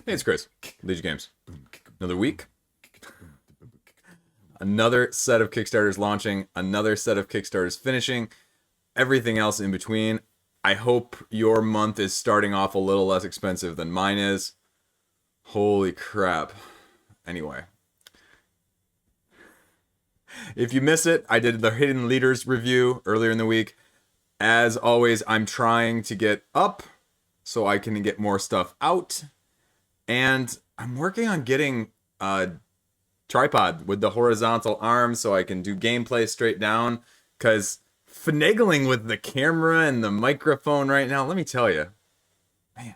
Hey, it's Chris. Liege Games. Another week. Another set of Kickstarters launching. Another set of Kickstarters finishing. Everything else in between. I hope your month is starting off a little less expensive than mine is. Holy crap. Anyway. If you miss it, I did the Hidden Leaders review earlier in the week. As always, I'm trying to get up so I can get more stuff out. And I'm working on getting a tripod with the horizontal arm so I can do gameplay straight down. Because finagling with the camera and the microphone right now, let me tell you. Man.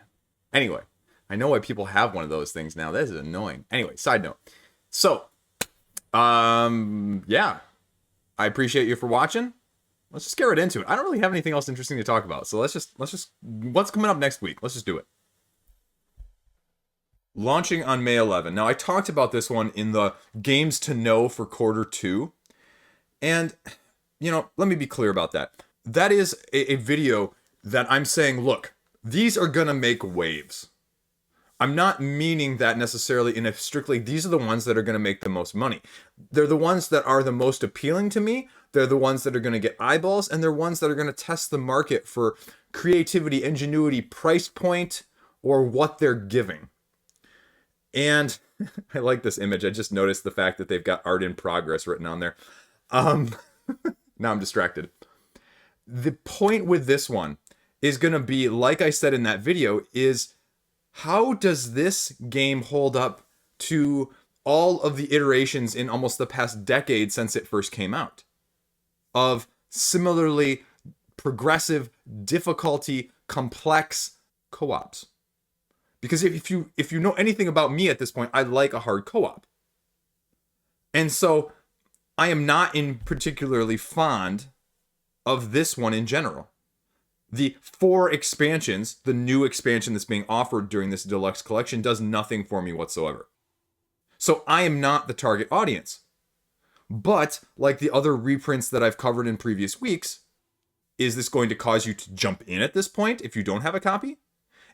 Anyway, I know why people have one of those things now. That is annoying. Anyway, side note. So, yeah. I appreciate you for watching. Let's just get right into it. I don't really have anything else interesting to talk about. So let's just what's coming up next week? Let's just do it. Launching on May 11. Now, I talked about this one in the games to know for quarter 2. And, you know, let me be clear about that. That is a video that I'm saying, look, these are going to make waves. I'm not meaning that necessarily in a strictly, these are the ones that are going to make the most money. They're the ones that are the most appealing to me. They're the ones that are going to get eyeballs. And they're ones that are going to test the market for creativity, ingenuity, price point, or what they're giving. And I like this image. I just noticed the fact that they've got art in progress written on there. Now I'm distracted. The point with this one is going to be, like I said in that video, is how does this game hold up to all of the iterations in almost the past decade since it first came out? Of similarly progressive, difficulty, complex co-ops. Because if you know anything about me at this point, I like a hard co-op. And so I am not in particularly fond of this one in general. The 4 expansions, the new expansion that's being offered during this deluxe collection, does nothing for me whatsoever. So I am not the target audience. But like the other reprints that I've covered in previous weeks, is this going to cause you to jump in at this point if you don't have a copy?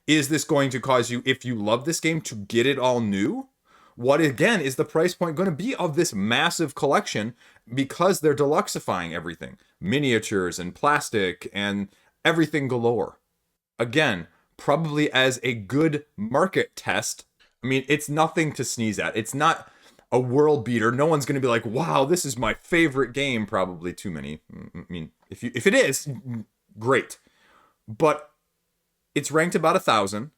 Is this going to cause you, if you love this game, to get it all new? What, again, is the price point going to be of this massive collection because they're deluxifying everything? Miniatures and plastic and everything galore. Again, probably as a good market test. I mean, it's nothing to sneeze at. It's not a world beater. No one's going to be like, wow, this is my favorite game. Probably too many. I mean, if it is, great. But it's ranked about 1,000,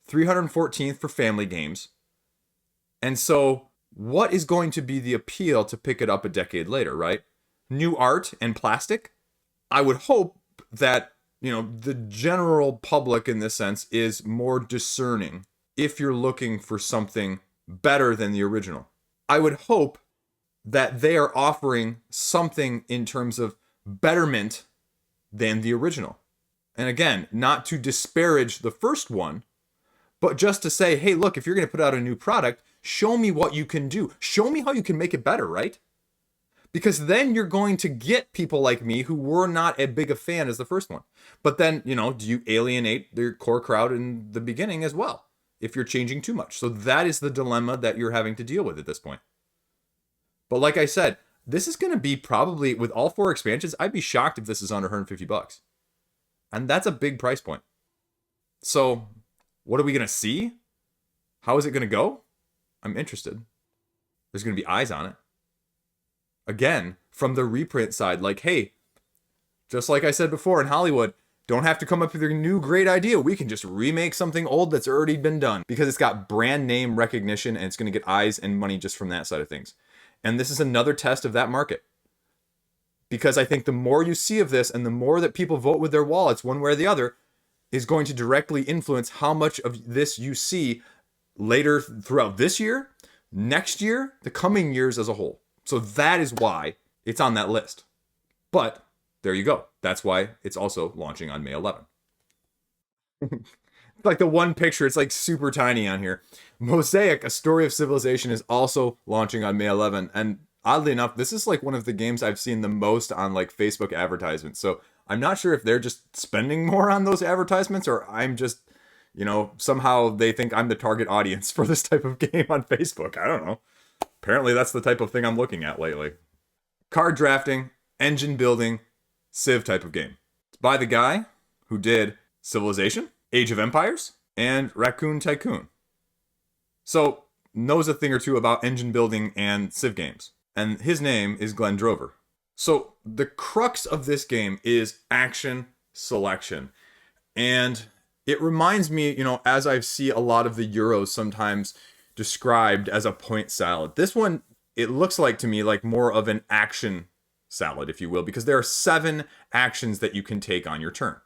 314th for family games. And so what is going to be the appeal to pick it up a decade later, right? New art and plastic? I would hope that, you know, the general public in this sense is more discerning if you're looking for something better than the original. I would hope that they are offering something in terms of betterment than the original. And again, not to disparage the first one, but just to say, hey, look, if you're going to put out a new product, show me what you can do. Show me how you can make it better, right? Because then you're going to get people like me who were not as big a fan as the first one. But then, you know, do you alienate their core crowd in the beginning as well if you're changing too much? So that is the dilemma that you're having to deal with at this point. But like I said, this is going to be probably, with all 4 expansions, I'd be shocked if this is under $150. And that's a big price point. So, what are we going to see? How is it going to go? I'm interested. There's going to be eyes on it. Again, from the reprint side, like, hey, just like I said before in Hollywood, don't have to come up with a new great idea. We can just remake something old that's already been done because it's got brand name recognition and it's going to get eyes and money just from that side of things. And this is another test of that market. Because I think the more you see of this and the more that people vote with their wallets one way or the other is going to directly influence how much of this you see later throughout this year, next year, the coming years as a whole. So that is why it's on that list. But there you go. That's why it's also launching on May 11. Like the one picture, it's like super tiny on here. Mosaic, A Story of Civilization is also launching on May 11. And oddly enough, this is like one of the games I've seen the most on like Facebook advertisements. So I'm not sure if they're just spending more on those advertisements or I'm just You know, somehow they think I'm the target audience for this type of game on Facebook. I don't know. Apparently that's the type of thing I'm looking at lately. Card drafting, engine building, Civ type of game. It's by the guy who did Civilization, Age of Empires, and Raccoon Tycoon. So, knows a thing or two about engine building and Civ games. And his name is Glenn Drover. So, the crux of this game is action selection. And it reminds me, you know, as I see a lot of the Euros sometimes described as a point salad. This one, it looks like to me like more of an action salad, if you will, because there are 7 actions that you can take on your turn.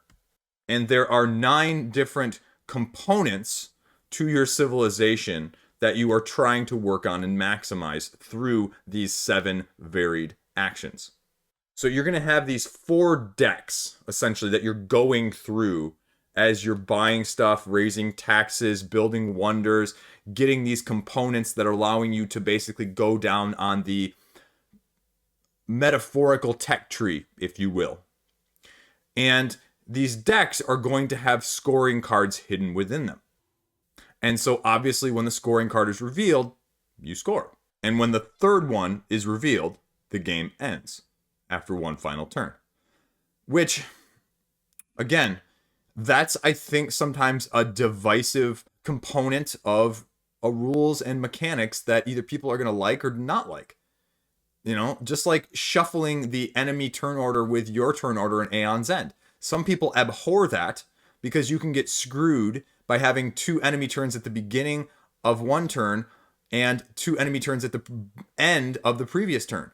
And there are 9 different components to your civilization that you are trying to work on and maximize through these 7 varied actions. So you're going to have these 4 decks, essentially, that you're going through as you're buying stuff, raising taxes, building wonders, getting these components that are allowing you to basically go down on the metaphorical tech tree, if you will. And these decks are going to have scoring cards hidden within them. And so obviously when the scoring card is revealed, you score. And when the third one is revealed, the game ends after one final turn. Which, again, that's, I think, sometimes a divisive component of a rules and mechanics that either people are going to like or not like. You know, just like shuffling the enemy turn order with your turn order in Aeon's End. Some people abhor that because you can get screwed by having 2 enemy turns at the beginning of one turn and 2 enemy turns at the end of the previous turn.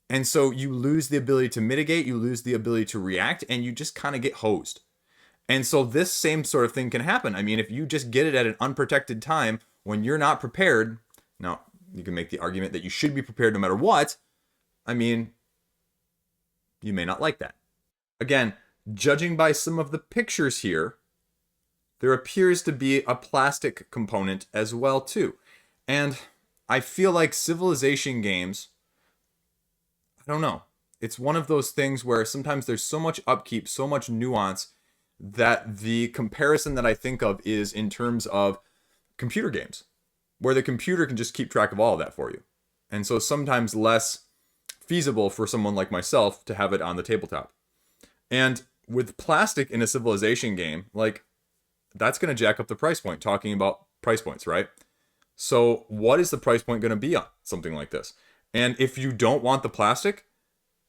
And so you lose the ability to mitigate, you lose the ability to react, and you just kind of get hosed. And so this same sort of thing can happen. I mean, if you just get it at an unprotected time when you're not prepared, now you can make the argument that you should be prepared no matter what. I mean, you may not like that. Again, judging by some of the pictures here, there appears to be a plastic component as well too. And I feel like civilization games, I don't know. It's one of those things where sometimes there's so much upkeep, so much nuance, that the comparison that I think of is in terms of computer games, where the computer can just keep track of all of that for you. And so sometimes less feasible for someone like myself to have it on the tabletop. And with plastic in a civilization game, like, that's going to jack up the price point, talking about price points, right? So what is the price point going to be on something like this? And if you don't want the plastic,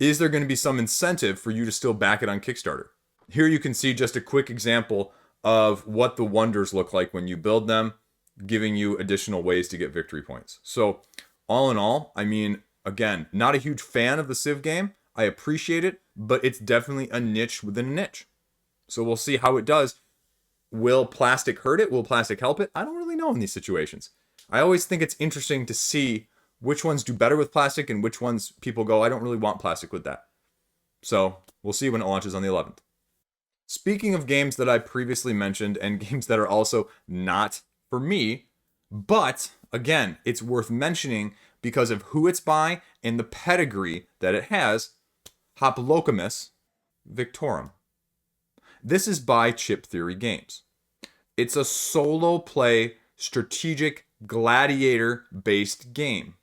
is there going to be some incentive for you to still back it on Kickstarter? Here you can see just a quick example of what the wonders look like when you build them, giving you additional ways to get victory points. So all in all, I mean, again, not a huge fan of the Civ game. I appreciate it, but it's definitely a niche within a niche. So we'll see how it does. Will plastic hurt it? Will plastic help it? I don't really know in these situations. I always think it's interesting to see which ones do better with plastic and which ones people go, I don't really want plastic with that. So we'll see when it launches on the 11th. Speaking of games that I previously mentioned and games that are also not for me, but again, it's worth mentioning because of who it's by and the pedigree that it has, Hoplomachus Victorum. This is by Chip Theory Games. It's a solo play, strategic, gladiator-based game.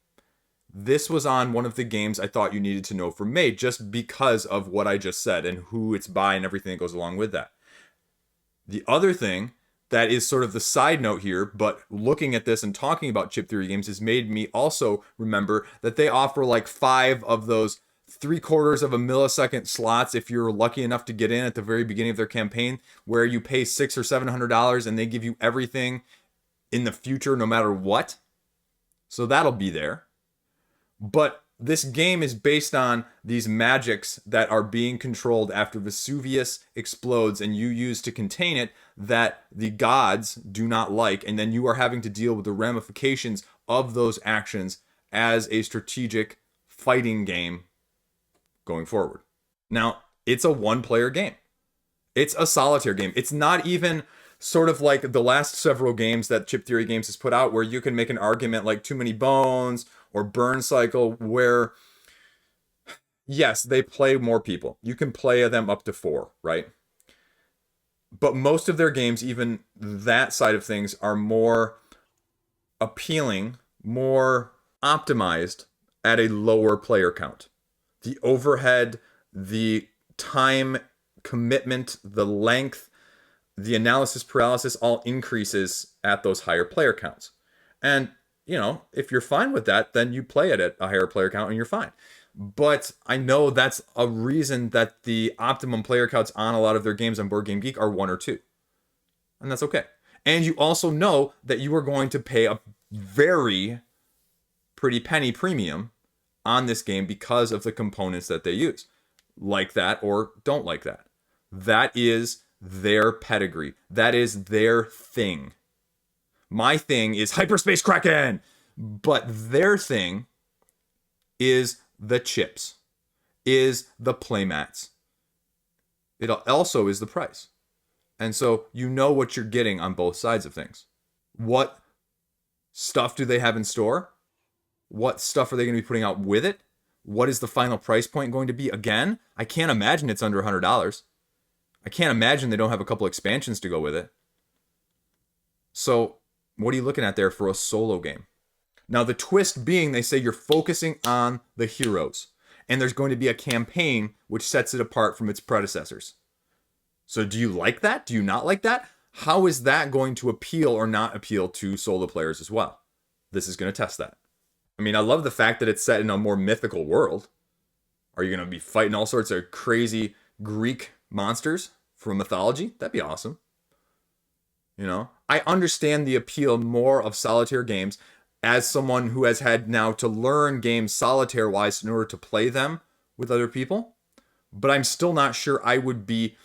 This was on one of the games I thought you needed to know for May, just because of what I just said and who it's by and everything that goes along with that. The other thing that is sort of the side note here, but looking at this and talking about Chip Theory Games has made me also remember that they offer like 5 of those 3/4 of a millisecond slots if you're lucky enough to get in at the very beginning of their campaign, where you pay $600 or $700 and they give you everything in the future no matter what. So that'll be there. But this game is based on these magics that are being controlled after Vesuvius explodes and you use to contain it that the gods do not like, and then you are having to deal with the ramifications of those actions as a strategic fighting game going forward. Now, it's a one-player game. It's a solitaire game. It's not even sort of like the last several games that Chip Theory Games has put out where you can make an argument like Too Many Bones or Burn Cycle, where, yes, they play more people. You can play them up to 4, right? But most of their games, even that side of things, are more appealing, more optimized at a lower player count. The overhead, the time commitment, the length, the analysis paralysis all increases at those higher player counts. And, if you're fine with that, then you play it at a higher player count and you're fine. But I know that's a reason that the optimum player counts on a lot of their games on Board Game Geek are 1 or 2. And that's okay. And you also know that you are going to pay a very pretty penny premium on this game because of the components that they use. Like that or don't like that. That is their pedigree. That is their thing. My thing is Hyperspace Kraken, but their thing is the chips, is the playmats. It also is the price. And so you know what you're getting on both sides of things. What stuff do they have in store? What stuff are they going to be putting out with it? What is the final price point going to be? Again, I can't imagine it's under $100. I can't imagine they don't have a couple expansions to go with it. So what are you looking at there for a solo game? Now, the twist being, they say you're focusing on the heroes, and there's going to be a campaign which sets it apart from its predecessors. So do you like that? Do you not like that? How is that going to appeal or not appeal to solo players as well? This is going to test that. I mean, I love the fact that it's set in a more mythical world. Are you going to be fighting all sorts of crazy Greek monsters from mythology? That'd be awesome. I understand the appeal more of solitaire games as someone who has had now to learn games solitaire-wise in order to play them with other people. But I'm still not sure I would be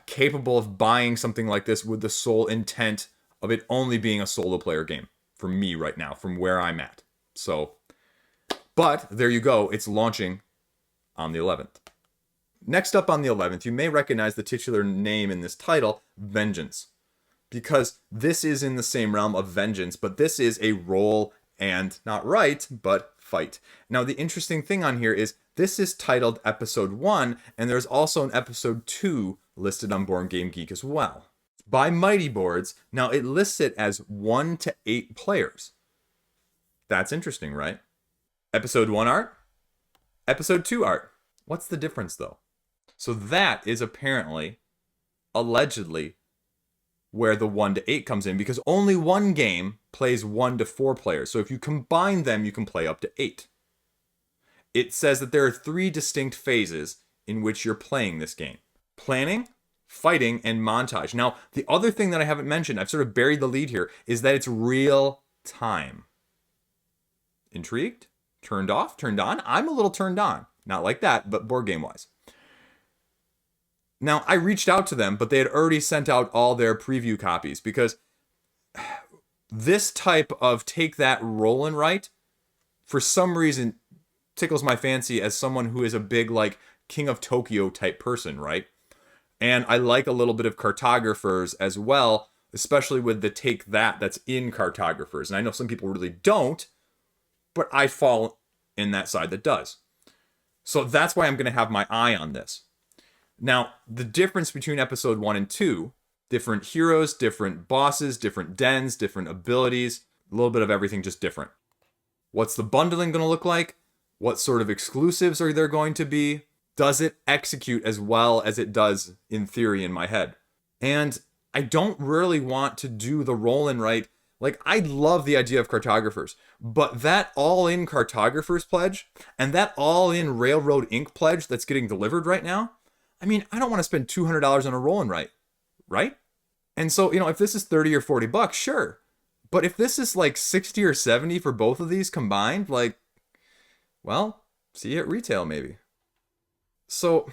capable of buying something like this with the sole intent of it only being a solo player game for me right now, from where I'm at. So, but there you go. It's launching on the 11th. Next up on the 11th, you may recognize the titular name in this title, Vengeance, because this is in the same realm of Vengeance, but this is a roll and not write, but fight. Now, the interesting thing on here is this is titled Episode 1, and there's also an Episode 2 listed on Board Game Geek as well. By Mighty Boards, now it lists it as 1 to 8 players. That's interesting, right? Episode 1 art, Episode 2 art. What's the difference, though? So that is apparently, allegedly, where the 1 to 8 comes in, because only one game plays 1 to 4 players. So if you combine them, you can play up to 8. It says that there are 3 distinct phases in which you're playing this game. Planning, fighting, and montage. Now, the other thing that I haven't mentioned, I've sort of buried the lead here, is that it's real time. Intrigued? Turned off? Turned on? I'm a little turned on. Not like that, but board game-wise. Now, I reached out to them, but they had already sent out all their preview copies, because this type of take that roll and write, for some reason, tickles my fancy as someone who is a big, like, King of Tokyo type person, right? And I like a little bit of Cartographers as well, especially with the take that's in Cartographers. And I know some people really don't, but I fall in that side that does. So that's why I'm going to have my eye on this. Now, the difference between Episode 1 and 2, different heroes, different bosses, different dens, different abilities, a little bit of everything, just different. What's the bundling going to look like? What sort of exclusives are there going to be? Does it execute as well as it does in theory in my head? And I don't really want to do the roll and write. Like, I love the idea of Cartographers, but that all-in Cartographers pledge and that all-in Railroad Ink pledge that's getting delivered right now, I mean, I don't want to spend $200 on a roll and write, right? And so, if this is 30 or 40 bucks, sure. But if this is like 60 or 70 for both of these combined, like, well, see you at retail maybe. So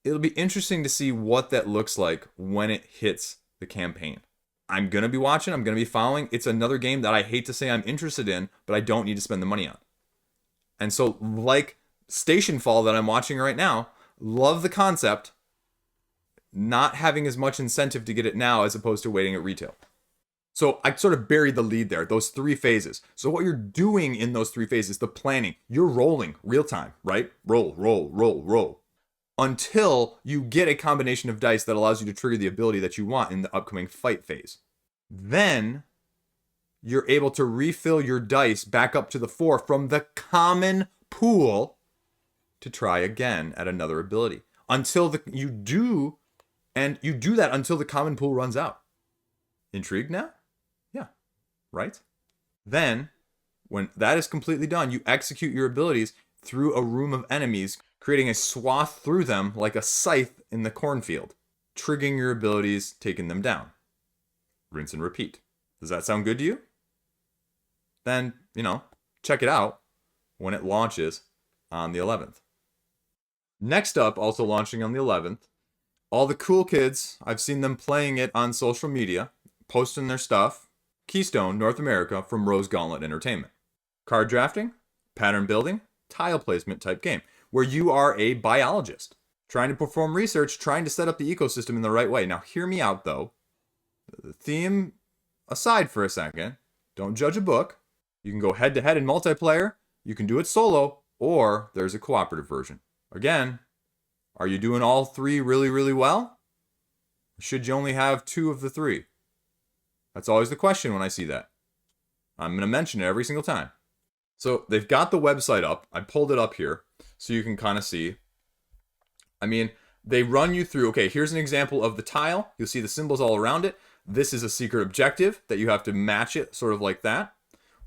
it'll be interesting to see what that looks like when it hits the campaign. I'm going to be watching. I'm going to be following. It's another game that I hate to say I'm interested in, but I don't need to spend the money on. And so, like Station Fall that I'm watching right now, love the concept, not having as much incentive to get it now as opposed to waiting at retail. So I sort of buried the lead there, those 3 phases. So what you're doing in those 3 phases, the planning, you're rolling real time, right? Roll, roll, roll, roll. until you get a combination of dice that allows you to trigger the ability that you want in the upcoming fight phase. Then you're able to refill your dice back up to the 4 from the common pool to try again at another ability until you do that until the common pool runs out. Intrigued now? Yeah, right? Then, when that is completely done, you execute your abilities through a room of enemies, creating a swath through them like a scythe in the cornfield, triggering your abilities, taking them down. Rinse and repeat. Does that sound good to you? Then, check it out when it launches on the 11th. Next up, also launching on the 11th, all the cool kids, I've seen them playing it on social media, posting their stuff, Keystone, North America, from Rose Gauntlet Entertainment. Card drafting, pattern building, tile placement type game, where you are a biologist, trying to perform research, trying to set up the ecosystem in the right way. Now, hear me out, though. The theme aside for a second, don't judge a book. You can go head-to-head in multiplayer, you can do it solo, or there's a cooperative version. Again, are you doing all 3 really, really well? Or should you only have 2 of the 3? That's always the question when I see that. I'm going to mention it every single time. So they've got the website up. I pulled it up here so you can kind of see. I mean, they run you through, okay, here's an example of the tile. You'll see the symbols all around it. This is a secret objective that you have to match it sort of like that.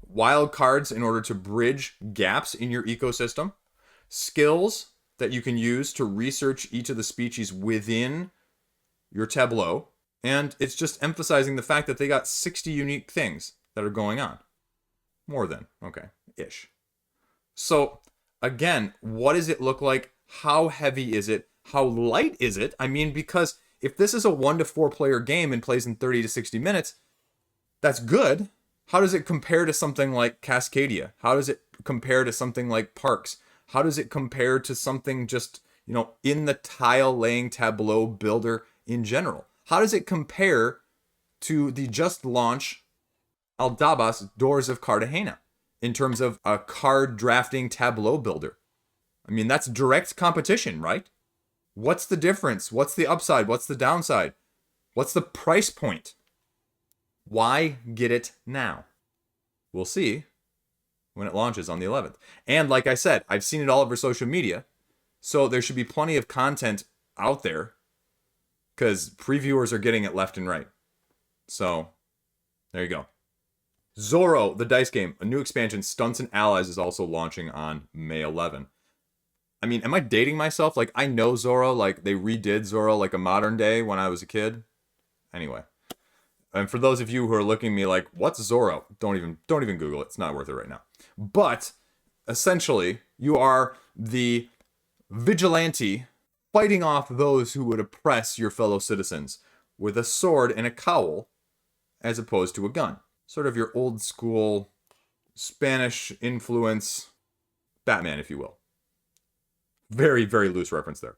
Wild cards in order to bridge gaps in your ecosystem. Skills that you can use to research each of the species within your tableau. And it's just emphasizing the fact that they got 60 unique things that are going on. More than, okay, ish. So, again, what does it look like? How heavy is it? How light is it? I mean, because if this is a 1 to 4 player game and plays in 30 to 60 minutes, that's good. How does it compare to something like Cascadia? How does it compare to something like Parks? How does it compare to something just, in the tile laying tableau builder in general? How does it compare to the just launch Aldabas Doors of Cartagena in terms of a card drafting tableau builder? I mean, that's direct competition, right? What's the difference? What's the upside? What's the downside? What's the price point? Why get it now? We'll see when it launches on the 11th. And like I said, I've seen it all over social media, so there should be plenty of content out there because previewers are getting it left and right. So, there you go. Zorro, the dice game, a new expansion, Stunts and Allies, is also launching on May 11. I mean, am I dating myself? Like, I know Zorro, like, they redid Zorro like a modern day when I was a kid. Anyway. And for those of you who are looking at me like, what's Zorro? Don't even Google it. It's not worth it right now. But, essentially, you are the vigilante fighting off those who would oppress your fellow citizens with a sword and a cowl as opposed to a gun. Sort of your old school Spanish influence Batman, if you will. Very, very loose reference there.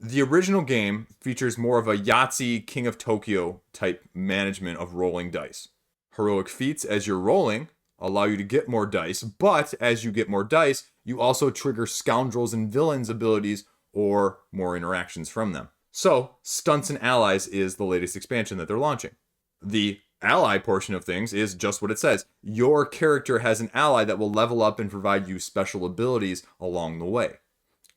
The original game features more of a Yahtzee King of Tokyo type management of rolling dice. Heroic feats as you're rolling allow you to get more dice, but as you get more dice, you also trigger scoundrels and villains abilities or more interactions from them. So, Stunts and Allies is the latest expansion that they're launching. The ally portion of things is just what it says. Your character has an ally that will level up and provide you special abilities along the way.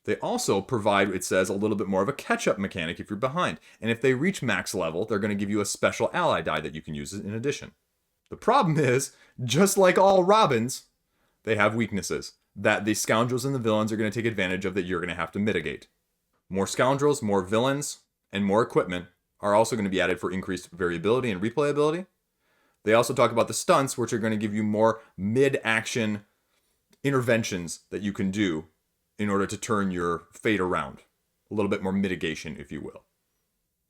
They also provide, it says, a little bit more of a catch-up mechanic if you're behind. And if they reach max level, they're going to give you a special ally die that you can use in addition. The problem is, just like all Robins, they have weaknesses that the scoundrels and the villains are going to take advantage of that you're going to have to mitigate. More scoundrels, more villains, and more equipment are also going to be added for increased variability and replayability. They also talk about the stunts, which are going to give you more mid-action interventions that you can do in order to turn your fate around. A little bit more mitigation, if you will.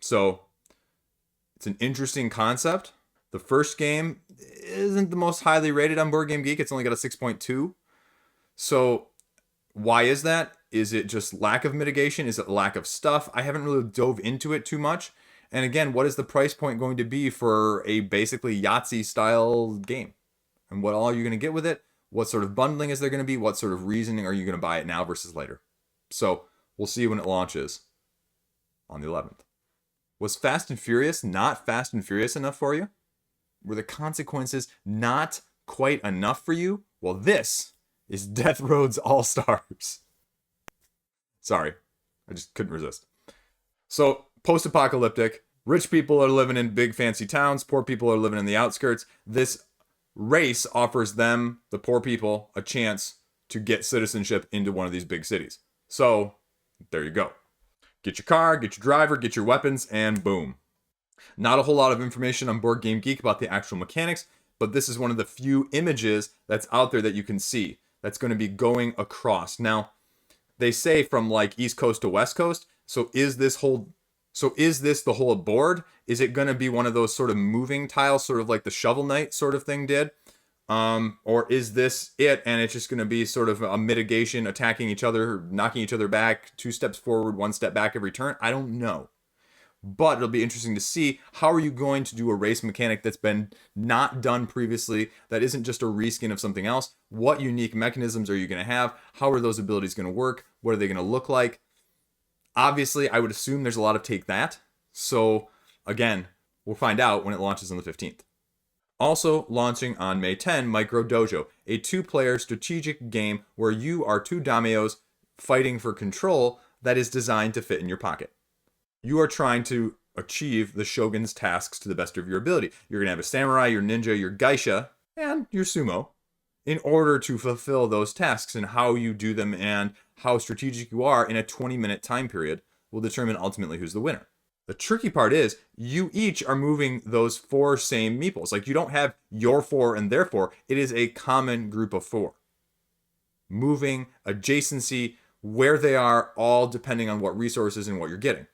So, it's an interesting concept. The first game isn't the most highly rated on Board Game Geek. It's only got a 6.2. So, why is that? Is it just lack of mitigation? Is it lack of stuff? I haven't really dove into it too much. And again, what is the price point going to be for a basically Yahtzee-style game? And what all are you going to get with it? What sort of bundling is there going to be? What sort of reasoning are you going to buy it now versus later? So, We'll see when it launches on the 11th. Was Fast and Furious not Fast and Furious enough for you? Were the consequences not quite enough for you? Well, this is Death Road's All-Stars. Sorry, I just couldn't resist. So, post-apocalyptic, rich people are living in big fancy towns, poor people are living in the outskirts. This race offers them, the poor people, a chance to get citizenship into one of these big cities. So, there you go. Get your car, get your driver, get your weapons, and boom. Not a whole lot of information on Board Game Geek about the actual mechanics, but this is one of the few images that's out there that you can see that's going to be going across. Now, they say from like East Coast to West Coast, so is this the whole board? Is it going to be one of those sort of moving tiles, sort of like the Shovel Knight sort of thing did? Or is this it, and it's just going to be sort of a mitigation, attacking each other, knocking each other back, 2 steps forward, 1 step back every turn? I don't know. But it'll be interesting to see how are you going to do a race mechanic that's been not done previously, that isn't just a reskin of something else. What unique mechanisms are you going to have? How are those abilities going to work? What are they going to look like? Obviously, I would assume there's a lot of take that. So, again, we'll find out when it launches on the 15th. Also launching on May 10, Micro Dojo, a 2-player strategic game where you are 2 daimyos fighting for control that is designed to fit in your pocket. You are trying to achieve the shogun's tasks to the best of your ability. You're going to have a samurai, your ninja, your geisha, and your sumo in order to fulfill those tasks, and how you do them and how strategic you are in a 20-minute time period will determine ultimately who's the winner. The tricky part is you each are moving those 4 same meeples. Like, you don't have your 4 and their 4. It is a common group of 4. Moving, adjacency, where they are, all depending on what resources and what you're getting.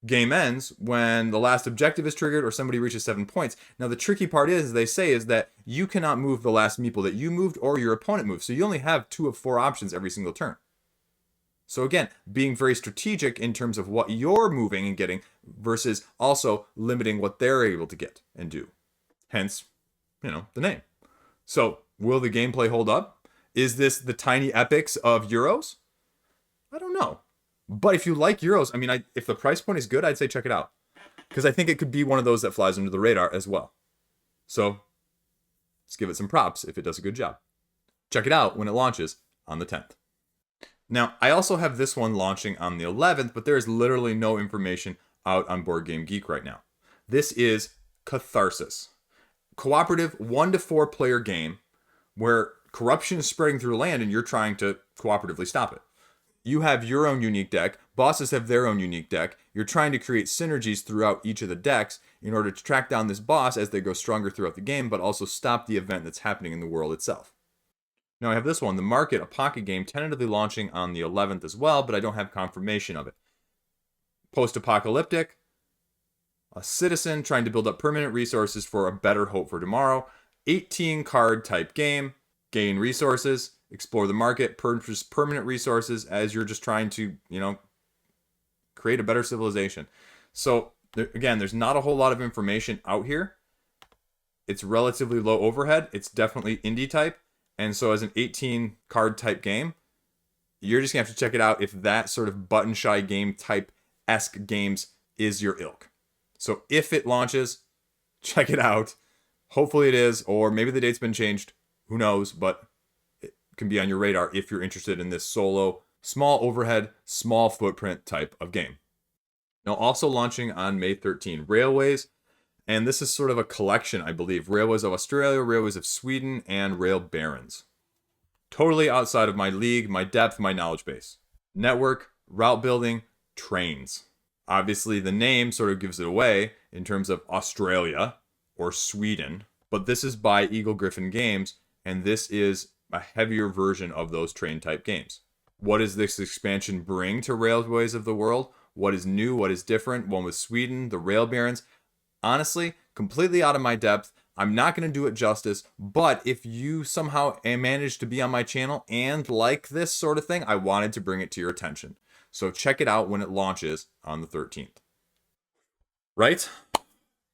Game ends when the last objective is triggered or somebody reaches 7 points. Now, the tricky part is, they say, is that you cannot move the last meeple that you moved or your opponent moved. So you only have 2 of 4 options every single turn. So again, being very strategic in terms of what you're moving and getting versus also limiting what they're able to get and do. Hence, the name. So, will the gameplay hold up? Is this the tiny epics of Euros? I don't know. But if you like Euros, if the price point is good, I'd say check it out. Because I think it could be one of those that flies under the radar as well. So, let's give it some props if it does a good job. Check it out when it launches on the 10th. Now, I also have this one launching on the 11th, but there is literally no information out on Board Game Geek right now. This is Catharsis. Cooperative 1 to 4 player game where corruption is spreading through land and you're trying to cooperatively stop it. You have your own unique deck. Bosses have their own unique deck. You're trying to create synergies throughout each of the decks in order to track down this boss as they go stronger throughout the game, but also stop the event that's happening in the world itself. Now I have this one, The Market, a pocket game, tentatively launching on the 11th as well, but I don't have confirmation of it. Post-apocalyptic, a citizen trying to build up permanent resources for a better hope for tomorrow. 18 card type game, gain resources, explore the market, purchase permanent resources as you're just trying to, create a better civilization. So again, there's not a whole lot of information out here. It's relatively low overhead. It's definitely indie type. And so as an 18 card type game, you're just going to have to check it out if that sort of button shy game type-esque games is your ilk. So if it launches, check it out. Hopefully it is, or maybe the date's been changed. Who knows, but it can be on your radar if you're interested in this solo, small overhead, small footprint type of game. Now also launching on May 13, Railways. And this is sort of a collection, I believe. Railways of Australia, Railways of Sweden, and Rail Barons. Totally outside of my league, my depth, my knowledge base. Network, route building, trains. Obviously, the name sort of gives it away in terms of Australia or Sweden. But this is by Eagle Griffin Games, and this is a heavier version of those train type games. What does this expansion bring to Railways of the World? What is new? What is different? One with Sweden, the Rail Barons. Honestly, completely out of my depth. I'm not going to do it justice, but if you somehow manage to be on my channel and like this sort of thing, I wanted to bring it to your attention. So check it out when it launches on the 13th. Right?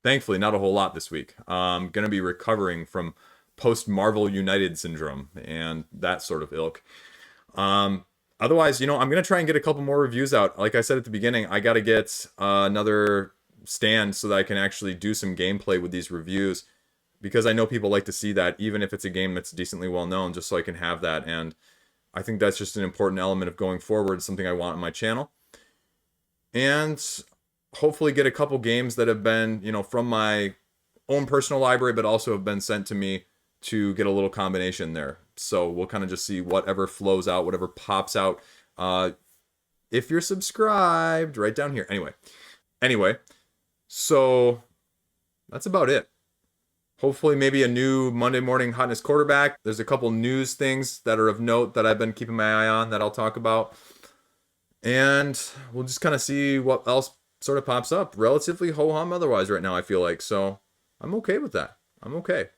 Thankfully, not a whole lot this week. I'm going to be recovering from post-Marvel United syndrome and that sort of ilk. Otherwise, I'm going to try and get a couple more reviews out. Like I said at the beginning, I got to get another stand so that I can actually do some gameplay with these reviews, because I know people like to see that, even if it's a game that's decently well known, just so I can have that. And I think that's just an important element of going forward, something I want on my channel. And hopefully get a couple games that have been, from my own personal library, but also have been sent to me to get a little combination there. So we'll kind of just see whatever flows out, whatever pops out. If you're subscribed, right down here. Anyway, so that's about it. Hopefully maybe a new Monday morning hotness quarterback. There's a couple news things that are of note that I've been keeping my eye on that I'll talk about. And we'll just kind of see what else sort of pops up. Relatively ho-hum otherwise right now, I feel like. So I'm okay with that. I'm okay.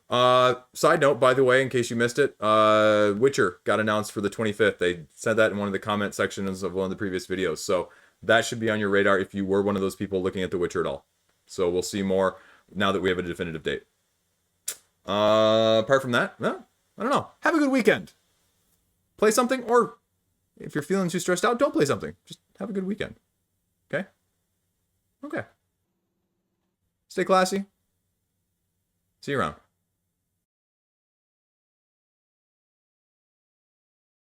Side note, by the way, in case you missed it, Witcher got announced for the 25th. They said that in one of the comment sections of one of the previous videos. So that should be on your radar if you were one of those people looking at The Witcher at all. So we'll see more now that we have a definitive date. Apart from that, well, I don't know. Have a good weekend. Play something, or if you're feeling too stressed out, don't play something. Just have a good weekend. Okay? Okay. Stay classy. See you around.